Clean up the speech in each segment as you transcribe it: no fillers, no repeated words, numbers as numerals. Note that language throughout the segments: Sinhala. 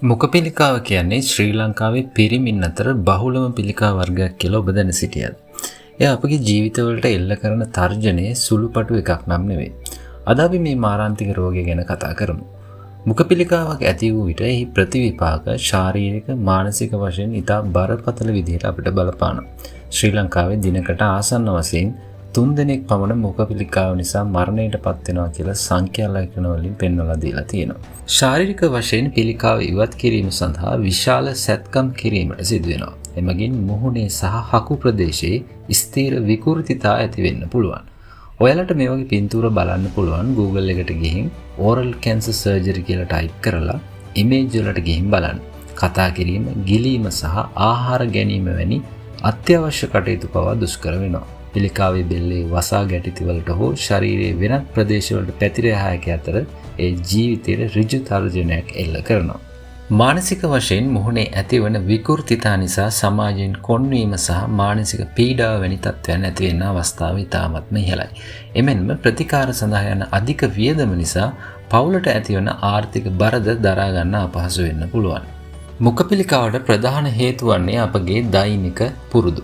මුඛපිලිකාව කියන්නේ ශ්‍රී ලංකාවේ පිරිමින් අතර බහුලම පිළිකා වර්ගයක් කියලා ඔබ දැන සිටියද. එය අපගේ ජීවිතවලට එල්ල කරන තර්ජනයේ සුළුපටු එකක් නම් නෙවෙයි. අද අපි මේ මාරාන්තික රෝගය ගැන කතා කරමු. මුඛපිලිකාවක් ඇති වූ විට එහි ප්‍රතිවිපාක ශාරීරික මානසික වශයෙන් ඉතා බරපතල විදිහට අපිට බලපානවා. ශ්‍රී ලංකාවේ දිනකට ආසන්න වශයෙන් 3 දෙනෙක් පමණ මුඛපිලිකාව නිසා මරණයට පත් වෙනවා කියලා සංඛ්‍යා ලේඛන වලින් පෙන්වලා දීලා තියෙනවා. ශාරීරික වශයෙන් පිළිකාව ඉවත් කිරීම සඳහා විශාල සැත්කම් කිරීමට සිදු වෙනවා. එමගින් මුහුණේ සහ හකු ප්‍රදේශයේ ස්ථීර විකෘතිතා ඇති වෙන්න පුළුවන්. ඔයාලට මේ වගේ පින්තූර බලන්න පුළුවන් Google එකට ගිහින් oral cancer surgery කියලා ටයිප් කරලා image වලට ගිහින් බලන්න. කතා කිරීම, ගිලීම සහ ආහාර ගැනීම වැනි අත්‍යවශ්‍ය කටයුතු පවා දුෂ්කර වෙනවා. පිළිකාවේ බෙල්ලේ වසා ගැටිති වලට හෝ ශරීරයේ වෙනත් ප්‍රදේශවලට පැතිර යායක අතර ඒ ජීවිතයේ ඍජු තර්ජනයක් එල්ල කරනවා. මානසික වශයෙන් මුහුණේ ඇතිවන විකෘතිතා නිසා සමාජයෙන් කොන්වීම සහ මානසික පීඩාව වැනි තත්ත්වයන් ඇති වෙන අවස්ථාව ඉතාමත්ම ඉහළයි. එමෙන්ම ප්‍රතිකාර සඳහා යන අධික වියදම නිසා පවුලට ඇතිවන ආර්ථික බරද දරා ගන්න අපහසු වෙන්න පුළුවන්. මුඛපිලිකාවට ප්‍රධාන හේතු වන්නේ අපගේ දෛනික පුරුදු.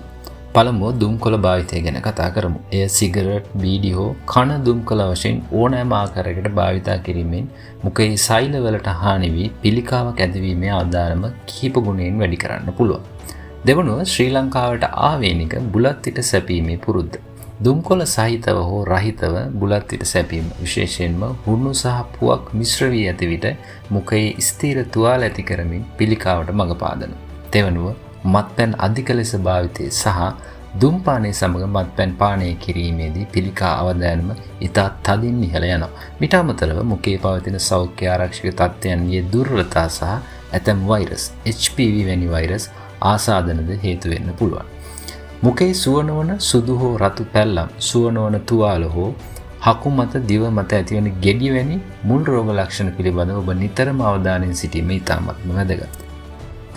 පළමුව දුම්කොළ භාවිතය ගැන කතා කරමු. එය සිගරට්, බීඩි හෝ කන දුම්කොළ වශයෙන් ඕනෑම ආකාරයකට භාවිතා කිරීමෙන් මුඛයේ සෛලවලට හානි වී පිළිකාවක් ඇතිවීමේ ආදාරම කිහිප ගුණයෙන් වැඩි කරන්න පුළුවන්. දෙවනුව ශ්‍රී ලංකාවට ආවේනික බුලත් ඉට සැපීමේ පුරුද්ද. දුම්කොළ සහිතව හෝ රහිතව බුලත් ඉට සැපීම විශේෂයෙන්ම හුණු සහ පුවක් මිශ්‍ර වී ඇති විට මුඛයේ ස්ථීර තුවාල ඇති කරමින් පිළිකාවට මඟ පාදනවා. දෙවනුව මත්පැන් අධික ලෙස භාවිතය සහ දුම්පානය සමග මත්පැන් පානය කිරීමේදී පිළිකා අවදානම ඉතා තදින් ඉහළ යනවා. මිට අමතරව මුඛයේ පවතින සෞඛ්‍ය ආරක්ෂක තත්ත්වයන්ගේ දුර්වලතා සහ ඇතැම් වෛරස් HPV වැනි වෛරස් ආසාදනද හේතු වෙන්න පුළුවන්. මුඛයේ සුව නොවන සුදු හෝ රතු පැල්ලම්, සුව නොවන තුවාල හෝ හකු මත දිව මත ඇතිවන ගෙඩි වැනි මුල් රෝග ලක්ෂණ පිළිබඳව ඔබ නිතරම අවධානයෙන් සිටීම ඉතාමත්ම වැදගත්.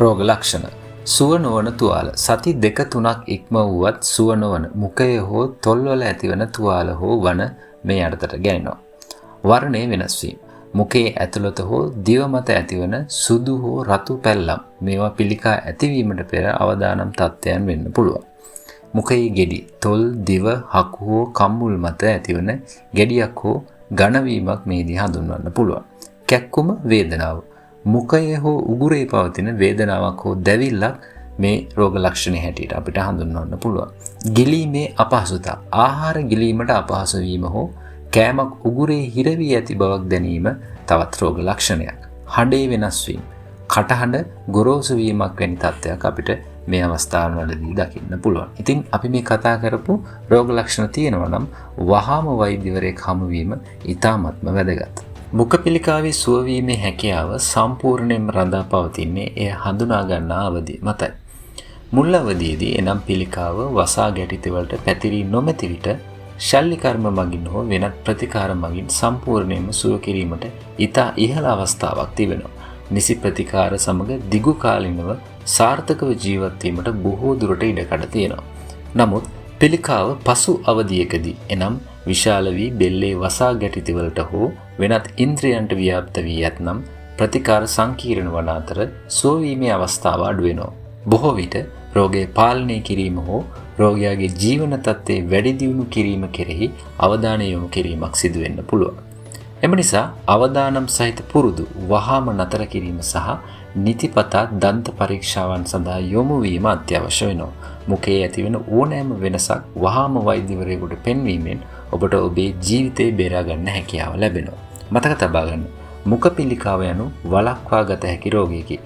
රෝග ලක්ෂණ සුව නොවන තුවාල සති 2-3ක් ඉක්ම වුවත් සුව නොවන මුඛය හෝ තොල්වල ඇතිවන තුවාල හෝ වන මේ යටතට ගැනෙනවා. වර්ණය වෙනස් වීම මුඛයේ ඇතුළත හෝ දිව මත ඇතිවන සුදු හෝ රතු පැල්ලම් මේවා පිළිකා ඇතිවීමට පෙර අවදානම් තත්ත්වයන් වෙන්න පුළුවන්. මුඛයේ ගෙඩි තොල් දිව හකු හෝ කම්මුල් මත ඇතිවන ගෙඩියක් හෝ ඝනවීමක් මේදී හඳුන්වන්න පුළුවන්. කැක්කුම වේදනාව මුඛයේ හෝ උගුරේ පවතින වේදනාවක් හෝ දැවිල්ලක් මේ රෝග ලක්ෂණ හැටියට අපිට හඳුන්වන්න පුළුවන්. ගිලීමේ අපහසුතා ආහාර ගිලීමට අපහසු වීම හෝ කෑමක් උගුරේ හිර වී ඇති බවක් දැනීම තවත් රෝග ලක්ෂණයක්. හඬේ වෙනස් වීම, කටහඬ ගොරෝසු වීමක් වැනි තත්ත්වයක් අපිට මේ අවස්ථාවවලදී දකින්න පුළුවන්. ඉතින් අපි මේ කතා කරපු රෝග ලක්ෂණ තියෙනවා නම් වහාම වෛද්‍යවරයෙක් හමු වීම ඉතාමත්ම වැදගත්. මුඛපිලිකාවේ සුවවීමේ හැකියාව සම්පූර්ණයෙන්ම රඳා පවතින්නේ එය හඳුනා ගන්නා අවධිය මතයි. මුල් අවධියේදී එනම් පිළිකාව වසා ගැටිති වලට පැතිරී නොමැති විට ශල්්‍ය කර්ම මගින් හෝ වෙනත් ප්‍රතිකාර මගින් සම්පූර්ණයෙන්ම සුව කිරීමට ඉතා ඉහළ අවස්ථාවක් තිබෙනවා. නිසි ප්‍රතිකාර සමග දිගු කාලිනව සාර්ථකව ජීවත් වීමට බොහෝ දුරට ඉඩකඩ තියෙනවා. නමුත් පිළිකාව පසු අවධියකදී එනම් විශාල වී බෙල්ලේ වසා ගැටිති වලට හෝ වෙනත් ඉන්ද්‍රියන්ට ව්‍යාප්ත වී ඇතනම් ප්‍රතිකාර සංකීර්ණ වන අතර සුවවීමේ අවස්ථාව අඩු වෙනවා. බොහෝ විට රෝගය පාලනය කිරීම හෝ රෝගයාගේ ජීවන තත්ත්වයේ වැඩි දියුණු කිරීම කෙරෙහි අවධානය යොමු කිරීමක් සිදු වෙන්න පුළුවන්. එම නිසා අවදානම් සහිත පුරුදු වහාම නතර කිරීම සහ නිතිපතා දන්ත පරීක්ෂාවන් සඳහා යොමු වීම අත්‍යවශ්‍ය වෙනවා. මුඛයේ ඇතිවන ඕනෑම වෙනසක් වහාම වෛද්‍යවරයෙකුට පෙන්වීමෙන් ඔබට ඔබේ ජීවිතේ බේරා ගන්න හැකියාව ලැබෙනවා. මතක තබා ගන්න. මුඛපිලිකාව යනු වළක්වා ගත හැකි රෝගයකි.